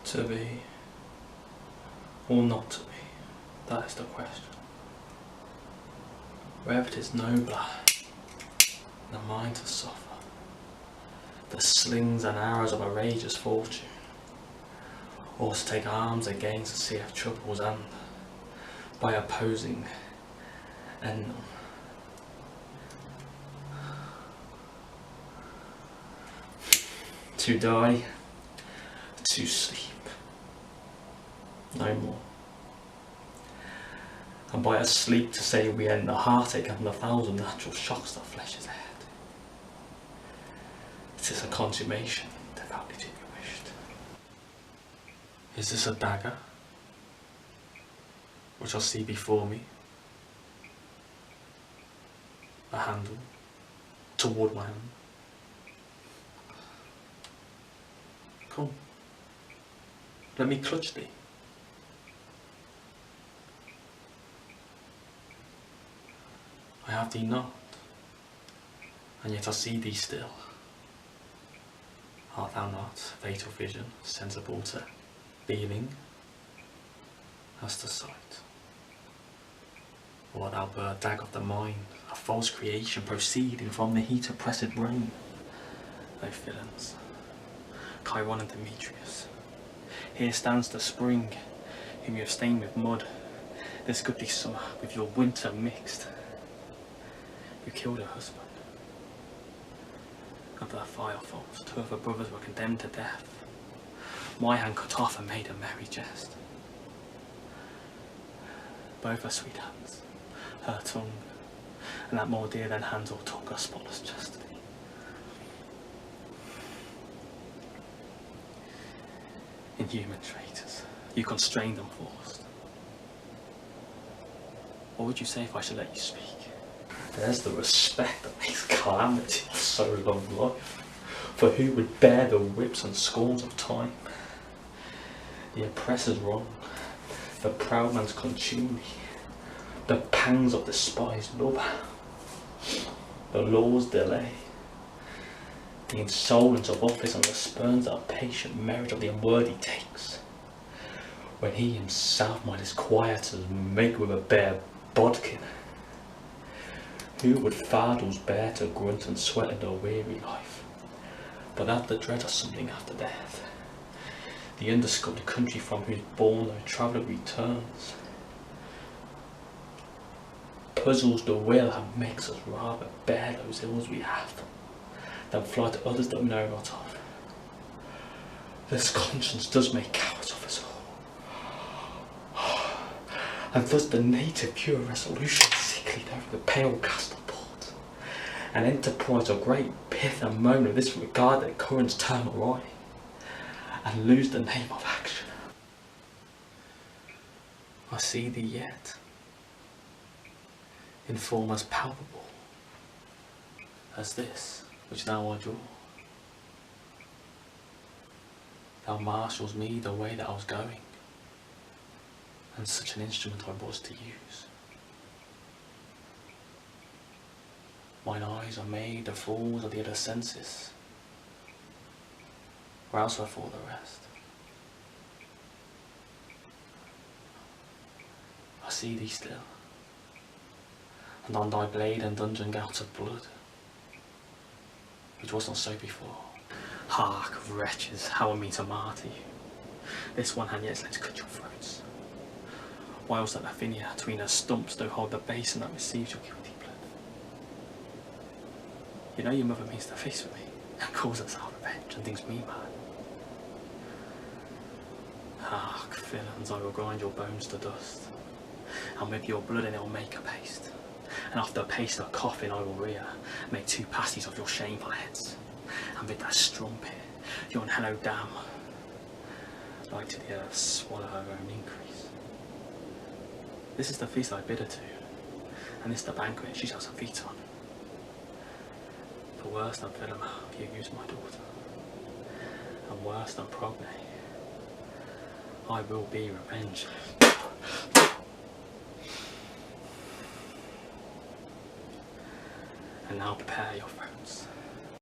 To be or not to be, that is the question. Whether it is nobler, the mind to suffer, the slings and arrows of a rage's fortune, or to take arms against the sea of troubles and, by opposing end them, to die, to sleep, no more. And by asleep to say we end the heartache and the thousand natural shocks that flesh has had. It is a consummation devoutly to be wished. Is this a dagger, which I see before me? A handle toward my hand. Come, let me clutch thee. I have thee not, and yet I see thee still. Art thou not fatal vision, sensible to feeling as to sight? Or art thou bird dag of the mind, a false creation proceeding from the heat oppressed brain? O villains, Chiron and Demetrius, here stands the spring, whom you have stained with mud, this goodly summer with your winter mixed. You killed her husband. Of their fire faults, 2 of her brothers were condemned to death. My hand cut off and made a merry jest. Both her sweet hands, her tongue, and that more dear than hands or tongue, are spotless chastity. Inhuman traitors, you constrained them forced. What would you say if I should let you speak? There's the respect that makes calamity so long life, for who would bear the whips and scorns of time? The oppressor's wrong, the proud man's contumely, the pangs of despised love, the law's delay, the insolence of office and the spurns that patient merit of the unworthy takes, when he himself might as quiet as make with a bare bodkin. Who would fardels bear to grunt and sweat in their weary life, but that the dread of something after death, the undiscovered country from whose bourne no traveller returns, puzzles the will and makes us rather bear those ills we have, than fly to others that we know not of. This conscience does make cowards of us all, and thus the native pure resolution over the pale cast of port, an enterprise of great pith and moan of this regard that currents turn awry, and lose the name of action. I see thee yet, in form as palpable as this which thou adore. Thou marshals me the way that I was going, and such an instrument I was to use. Mine eyes are made the fools of the other senses, or else wherefore the rest. I see thee still, and on thy blade and dungeon gouts of blood, which was not so before. Hark, wretches, how am I to martyr you? This one hand yet let's cut your throats, whilst that Lavinia between her stumps do hold the basin that receives your guilty. You know your mother means to feast with me, and calls us our revenge, and thinks me mad. Hark, villains, I will grind your bones to dust, and with your blood in it will make a paste, and after a paste a coffin I will rear, make 2 pasties of your shameful heads, and with that strumpet, your unhallowed dam, like to the earth, swallow her own increase. This is the feast I bid her to, and this the banquet she shall have feet on. For worse than Philomel, you use my daughter, and worse than Progne, I will be revenged. And now prepare your throats.